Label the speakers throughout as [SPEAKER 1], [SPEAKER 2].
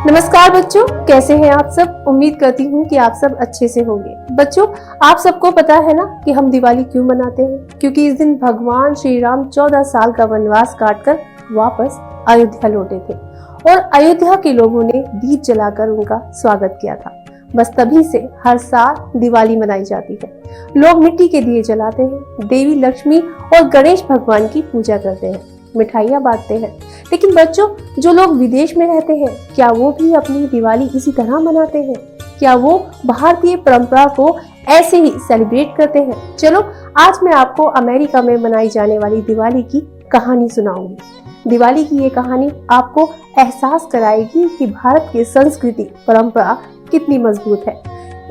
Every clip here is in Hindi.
[SPEAKER 1] नमस्कार बच्चों, कैसे हैं आप सब। उम्मीद करती हूँ कि आप सब अच्छे से होंगे। बच्चों, आप सबको पता है ना कि हम दिवाली क्यों मनाते हैं। क्योंकि इस दिन भगवान श्री राम 14 साल का वनवास काटकर वापस अयोध्या लौटे थे और अयोध्या के लोगों ने दीप जलाकर उनका स्वागत किया था। बस तभी से हर साल दिवाली मनाई जाती है। लोग मिट्टी के दिए जलाते हैं, देवी लक्ष्मी और गणेश भगवान की पूजा करते हैं, मिठाइयाँ बांटते हैं। लेकिन बच्चों, जो लोग विदेश में रहते हैं, क्या वो भी अपनी दिवाली इसी तरह मनाते हैं? क्या वो भारतीय परंपरा को ऐसे ही सेलिब्रेट करते हैं? चलो, आज मैं आपको अमेरिका में मनाई जाने वाली दिवाली की कहानी सुनाऊंगी। दिवाली की ये कहानी आपको एहसास कराएगी कि भारत की संस्कृति परंपरा कितनी मजबूत है।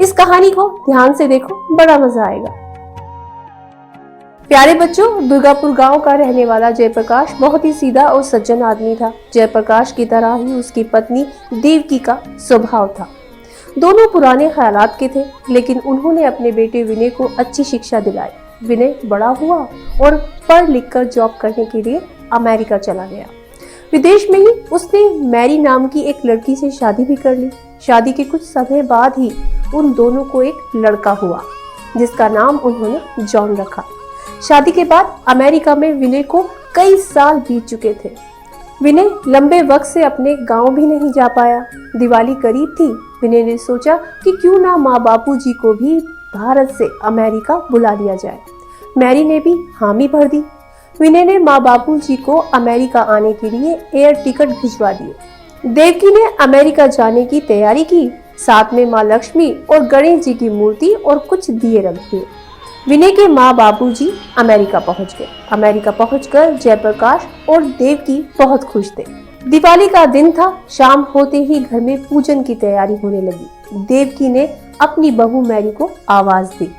[SPEAKER 1] इस कहानी को ध्यान से देखो, बड़ा मजा आएगा। प्यारे बच्चों, दुर्गापुर गांव का रहने वाला जयप्रकाश बहुत ही सीधा और सज्जन आदमी था। जयप्रकाश की तरह ही उसकी पत्नी देवकी का स्वभाव था। दोनों पुराने ख्यालात के थे, लेकिन उन्होंने अपने बेटे विनय को अच्छी शिक्षा दिलाई। विनय बड़ा हुआ और पढ़ लिख कर जॉब करने के लिए अमेरिका चला गया। विदेश में ही उसने मैरी नाम की एक लड़की से शादी भी कर ली। शादी के कुछ समय बाद ही उन दोनों को एक लड़का हुआ, जिसका नाम उन्होंने जॉन रखा। शादी के बाद अमेरिका में विनय को कई साल बीत चुके थे। विनय लंबे वक्त से अपने गांव भी नहीं जा पाया। दिवाली करीब थी। विनय ने सोचा कि क्यों ना माँ बापू जी को भी भारत से अमेरिका बुला लिया जाए। मैरी ने भी हामी भर दी। विनय ने माँ बापू जी को अमेरिका आने के लिए एयर टिकट भिजवा दिए। देवकी ने अमेरिका जाने की तैयारी की। साथ में माँ लक्ष्मी और गणेश जी की मूर्ति और कुछ दिए रख दिए। विनय के माँ बाबूजी अमेरिका पहुंच गए। अमेरिका पहुंचकर जयप्रकाश और देवकी बहुत खुश थे। दिवाली का दिन था। शाम होते ही घर में पूजन की तैयारी होने लगी। देवकी ने अपनी बहू मैरी को आवाज दी।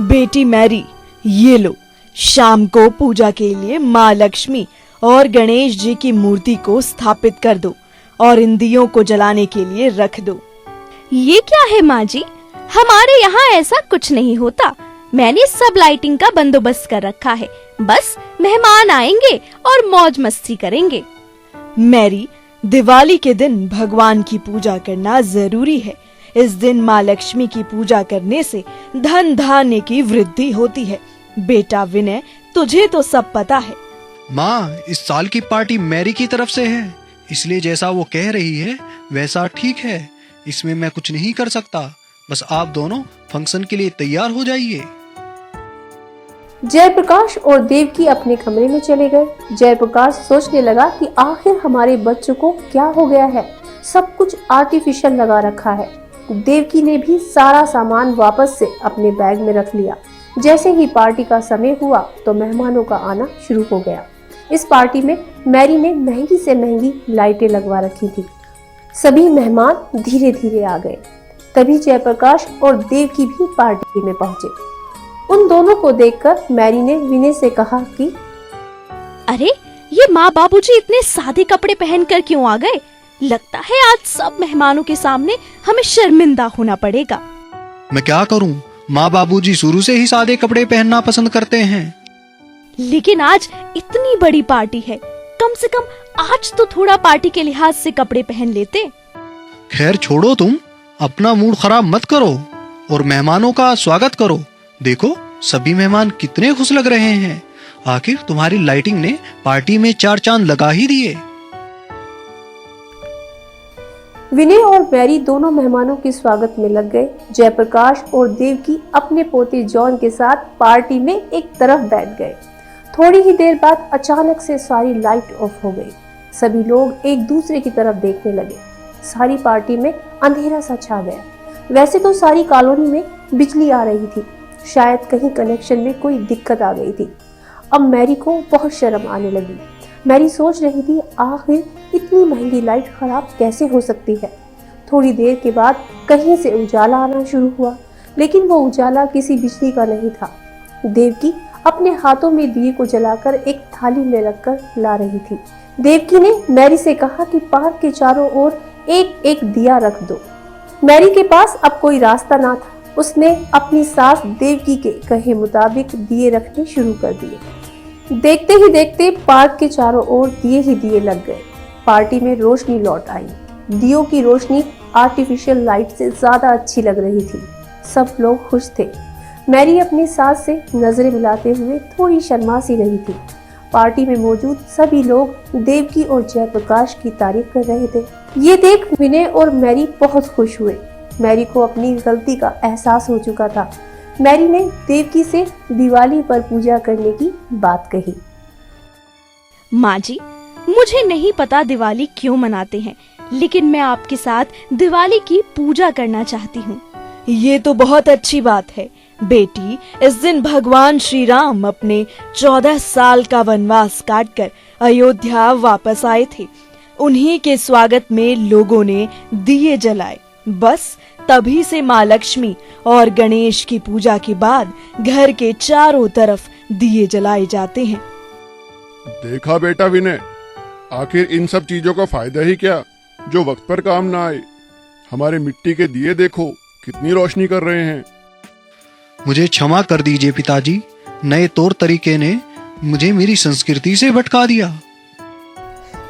[SPEAKER 2] बेटी मैरी, ये लो, शाम को पूजा के लिए माँ लक्ष्मी और गणेश जी की मूर्ति को स्थापित कर दो और इन दियों को जलाने के लिए रख दो।
[SPEAKER 3] ये क्या है माँ जी? हमारे यहाँ ऐसा कुछ नहीं होता। मैंने सब लाइटिंग का बंदोबस्त कर रखा है। बस मेहमान आएंगे और मौज मस्ती करेंगे।
[SPEAKER 2] मैरी, दिवाली के दिन भगवान की पूजा करना जरूरी है। इस दिन माँ लक्ष्मी की पूजा करने से धन धान्य की वृद्धि होती है। बेटा विनय, तुझे तो सब पता है।
[SPEAKER 4] माँ, इस साल की पार्टी मैरी की तरफ से है, इसलिए जैसा वो कह रही है वैसा ठीक है। इसमें मैं कुछ नहीं कर सकता। बस आप दोनों फंक्शन के लिए तैयार हो जाइए।
[SPEAKER 1] जयप्रकाश और देवकी अपने कमरे में चले गए। जयप्रकाश सोचने लगा कि आखिर हमारे बच्चों को क्या हो गया है। सब कुछ आर्टिफिशियल लगा रखा है। देवकी ने भी सारा सामान वापस से अपने बैग में रख लिया। जैसे ही पार्टी का समय हुआ तो मेहमानों का आना शुरू हो गया। इस पार्टी में मैरी ने महंगी से महंगी लाइटें लगवा रखी थी। सभी मेहमान धीरे धीरे आ गए। तभी जयप्रकाश और देवकी भी पार्टी में पहुंचे। उन दोनों को देखकर मैरी ने विनय से कहा कि
[SPEAKER 3] अरे, ये माँ बाबूजी इतने सादे कपड़े पहनकर क्यों आ गए? लगता है आज सब मेहमानों के सामने हमें शर्मिंदा होना पड़ेगा।
[SPEAKER 4] मैं क्या करूं? माँ बाबूजी शुरू से ही सादे कपड़े पहनना पसंद करते हैं।
[SPEAKER 3] लेकिन आज इतनी बड़ी पार्टी है, कम से कम आज तो थोड़ा पार्टी के लिहाज से कपड़े पहन लेते।
[SPEAKER 4] खैर छोड़ो, तुम अपना मूड खराब मत करो और मेहमानों का स्वागत करो। देखो, सभी मेहमान कितने खुश लग रहे हैं। आखिर तुम्हारी लाइटिंग ने पार्टी में 4 चांद लगा ही दिए।
[SPEAKER 1] विनय और मैरी दोनों मेहमानों के स्वागत में लग गए। जयप्रकाश और देवकी अपने पोते जॉन के साथ पार्टी में एक तरफ बैठ गए। थोड़ी ही देर बाद अचानक से सारी लाइट ऑफ हो गई। सभी लोग एक दूसरे की तरफ देखने लगे। सारी पार्टी में अंधेरा सा छा गया। वैसे तो सारी कॉलोनी में बिजली आ रही थी, शायद कहीं कनेक्शन में कोई दिक्कत आ गई थी। अब मैरी को बहुत शर्म आने लगी। मैरी सोच रही थी, आखिर इतनी महंगी लाइट खराब कैसे हो सकती है। थोड़ी देर के बाद कहीं से उजाला आना शुरू हुआ, लेकिन वो उजाला किसी बिजली का नहीं था। देवकी अपने हाथों में दिए को जलाकर एक थाली में रखकर ला रही थी। देवकी ने मैरी से कहा कि पार्क के चारों ओर एक एक दिया रख दो। मैरी के पास अब कोई रास्ता ना था। उसने अपनी सास देवकी के कहे मुताबिक दिए रखने शुरू कर दिए। देखते ही देखते पार्क के चारों ओर दिए ही दिए लग गए। पार्टी में रोशनी लौट आई। दियों की रोशनी आर्टिफिशियल लाइट से ज्यादा अच्छी लग रही थी। सब लोग खुश थे। मैरी अपनी सास से नजरें मिलाते हुए थोड़ी शर्मा सी रही थी। पार्टी में मौजूद सभी लोग देवकी और जयप्रकाश की तारीफ कर रहे थे। ये देख विनय और मैरी बहुत खुश हुए। मैरी को अपनी गलती का एहसास हो चुका था। मैरी ने देवकी से दिवाली पर पूजा करने की बात कही।
[SPEAKER 3] माँ जी, मुझे नहीं पता दिवाली क्यों मनाते हैं, लेकिन मैं आपके साथ दिवाली की पूजा करना चाहती हूँ।
[SPEAKER 2] ये तो बहुत अच्छी बात है बेटी। इस दिन भगवान श्री राम अपने 14 साल का वनवास काटकर अयोध्या वापस आए थे। उन्हीं के स्वागत में लोगों ने दिए जलाए। बस तभी से माँ लक्ष्मी और गणेश की पूजा के बाद घर के चारों तरफ दिए जलाए जाते हैं।
[SPEAKER 5] देखा बेटा विनय, आखिर इन सब चीजों का फायदा ही क्या जो वक्त पर काम ना आए। हमारे मिट्टी के दिए देखो कितनी रोशनी कर रहे हैं।
[SPEAKER 4] मुझे क्षमा कर दीजिए पिताजी, नए तौर तरीके ने मुझे मेरी संस्कृति से भटका दिया।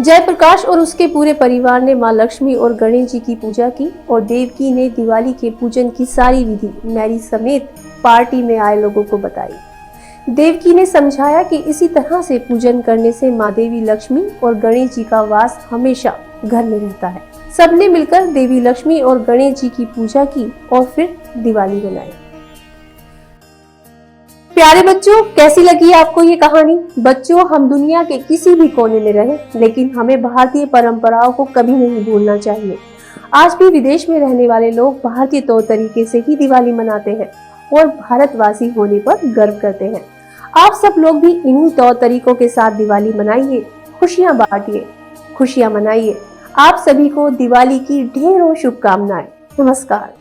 [SPEAKER 1] जयप्रकाश और उसके पूरे परिवार ने माँ लक्ष्मी और गणेश जी की पूजा की और देवकी ने दिवाली के पूजन की सारी विधि मैरी समेत पार्टी में आए लोगों को बताई। देवकी ने समझाया कि इसी तरह से पूजन करने से माँ देवी लक्ष्मी और गणेश जी का वास हमेशा घर में रहता है। सबने मिलकर देवी लक्ष्मी और गणेश जी की पूजा की और फिर दिवाली मनाई। प्यारे बच्चों, कैसी लगी आपको ये कहानी? बच्चों, हम दुनिया के किसी भी कोने में रहें, लेकिन हमें भारतीय परंपराओं को कभी नहीं भूलना चाहिए। आज भी विदेश में रहने वाले लोग भारतीय तौर तरीके से ही दिवाली मनाते हैं और भारतवासी होने पर गर्व करते हैं। आप सब लोग भी इन्हीं तौर तरीकों के साथ दिवाली मनाइए, खुशियां बांटिए, खुशियां मनाइए। आप सभी को दिवाली की ढेरों शुभकामनाएं। नमस्कार।